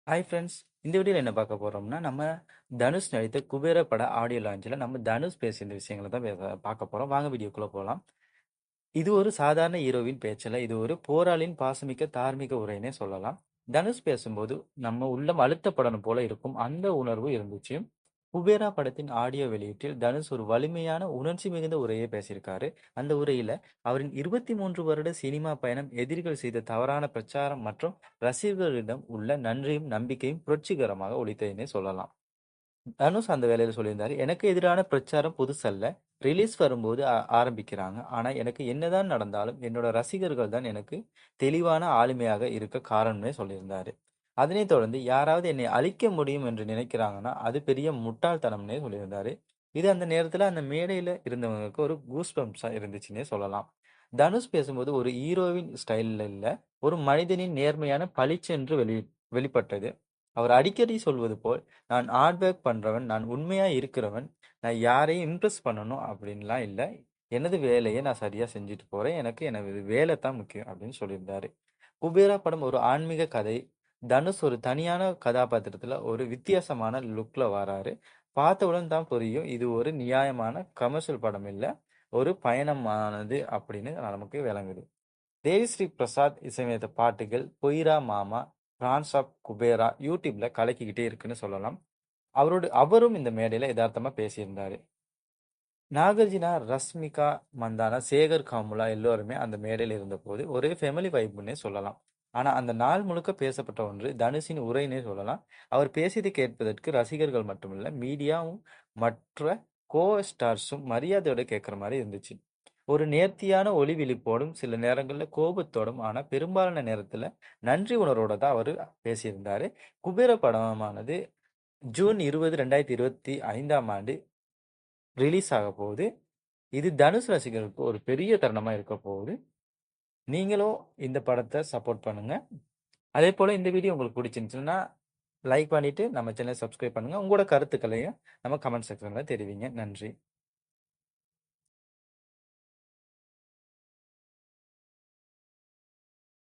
Hi friends. இந்த வீடியோவில் என்ன பார்க்க போகிறோம்னா, நம்ம தனுஷ் நடித்த குபேர பட ஆடியோ லான்ச்சில் நம்ம தனுஷ் பேசிய இந்த விஷயங்களை தான் பார்க்க போகிறோம். வாங்க வீடியோக்குள்ளே போகலாம். இது ஒரு சாதாரண ஹீரோவின் பேச்சில் இது ஒரு போராளின் பாசமிக்க தார்மீக உரைனே சொல்லலாம். தனுஷ் பேசும்போது நம்ம உள்ளம் அழுத்தப்படணும் போல இருக்கும் அந்த உணர்வு இருந்துச்சு. குபேரா படத்தின் ஆடியோ வெளியீட்டில் தனுஷ் ஒரு வலிமையான உணர்ச்சி மிகுந்த உரையை பேசியிருக்காரு. அந்த உரையில அவரின் 23 வருட சினிமா பயணம், எதிரிகள் செய்த தவறான பிரச்சாரம் மற்றும் ரசிகர்களிடம் உள்ள நன்றியும் நம்பிக்கையும் புரட்சிகரமாக ஒலித்ததுன்னே சொல்லலாம். தனுஷ் அந்த வேலையில சொல்லியிருந்தாரு, எனக்கு எதிரான பிரச்சாரம் புதுசல்ல. ரிலீஸ் வரும்போது ஆரம்பிக்கிறாங்க. ஆனா எனக்கு என்னதான் நடந்தாலும் என்னோட ரசிகர்கள் தான் எனக்கு தெளிவான ஆளுமையாக இருக்க காரணம்னே சொல்லியிருந்தாரு. அதனைத் தொடர்ந்து யாராவது என்னை அழிக்க முடியும் என்று நினைக்கிறாங்கன்னா அது பெரிய முட்டாள்தனம்னே சொல்லியிருந்தாரு. இது அந்த நேரத்துல அந்த மேடையில இருந்தவங்களுக்கு ஒரு கூஸ் பம்ப்ஸா இருந்துச்சுன்னே சொல்லலாம். தனுஷ் பேசும்போது ஒரு ஹீரோவின் ஸ்டைல்ல இல்ல, ஒரு மனிதனின் நேர்மையான பளிச்சென்று வெளிப்பட்டது. அவர் அடிக்கடி சொல்வது போல், நான் ஹார்ட் ஒர்க் பண்றவன், நான் உண்மையா இருக்கிறவன், நான் யாரையும் இம்ப்ரெஸ் பண்ணணும் அப்படின்லாம் இல்ல. எனது வேலையை நான் சரியா செஞ்சுட்டு போறேன். எனக்கு எனது வேலை தான் முக்கியம் அப்படின்னு சொல்லியிருந்தாரு. குபேரா படம் ஒரு ஆன்மீக கதை. தனுஷ் ஒரு தனியான கதாபாத்திரத்துல ஒரு வித்தியாசமான லுக்ல வராரு. பார்த்தவுடன் தான் புரியும் இது ஒரு நியாயமான கமர்ஷியல் படம் இல்ல, ஒரு பயணமானது அப்படின்னு நமக்கு விளங்குது. தேவிஸ்ரீ பிரசாத் இசையமைத்த பாட்டுகள் பொய்ரா மாமா, பிரான்ஸ் ஆஃப் குபேரா யூடியூப்ல கலக்கிக்கிட்டே இருக்குன்னு சொல்லலாம். அவரும் இந்த மேடையில யதார்த்தமா பேசியிருந்தாரு. நாகார்ஜுனா, ரஷ்மிகா மந்தானா, சேகர் காமுலா எல்லோருமே அந்த மேடையில் இருந்தபோது ஒரே ஃபேமிலி வைப்னே சொல்லலாம். ஆனா அந்த நாள் முழுக்க பேசப்பட்ட ஒன்று தனுஷின் உரைனே சொல்லலாம். அவர் பேசியதை கேட்பதற்கு ரசிகர்கள் மட்டுமில்ல, மீடியாவும் மற்ற கோ ஸ்டார்ஸும் மரியாதையோட கேட்குற மாதிரி இருந்துச்சு. ஒரு நேர்த்தியான ஒளி விழிப்போடும் சில நேரங்களில் கோபத்தோடும், ஆனா பெரும்பாலான நேரத்துல நன்றி உணர்வோட தான் அவர் பேசியிருந்தாரு. குபேர படமானது ஜூன் 20, 2025ஆம் ஆண்டு ரிலீஸ் ஆக போகுது. இது தனுஷ் ரசிகர்களுக்கு ஒரு பெரிய தருணமா இருக்க போகுது. நீங்களும் இந்த படத்தை சப்போர்ட் பண்ணுங்க. அதே போல இந்த வீடியோ உங்களுக்கு பிடிச்சிருந்துச்சுன்னா லைக் பண்ணிட்டு நம்ம சேனலை சப்ஸ்கிரைப் பண்ணுங்க. உங்களோட கருத்துக்களையும் நம்ம கமெண்ட் செக்ஷன்ல தெரிவிங்க. நன்றி.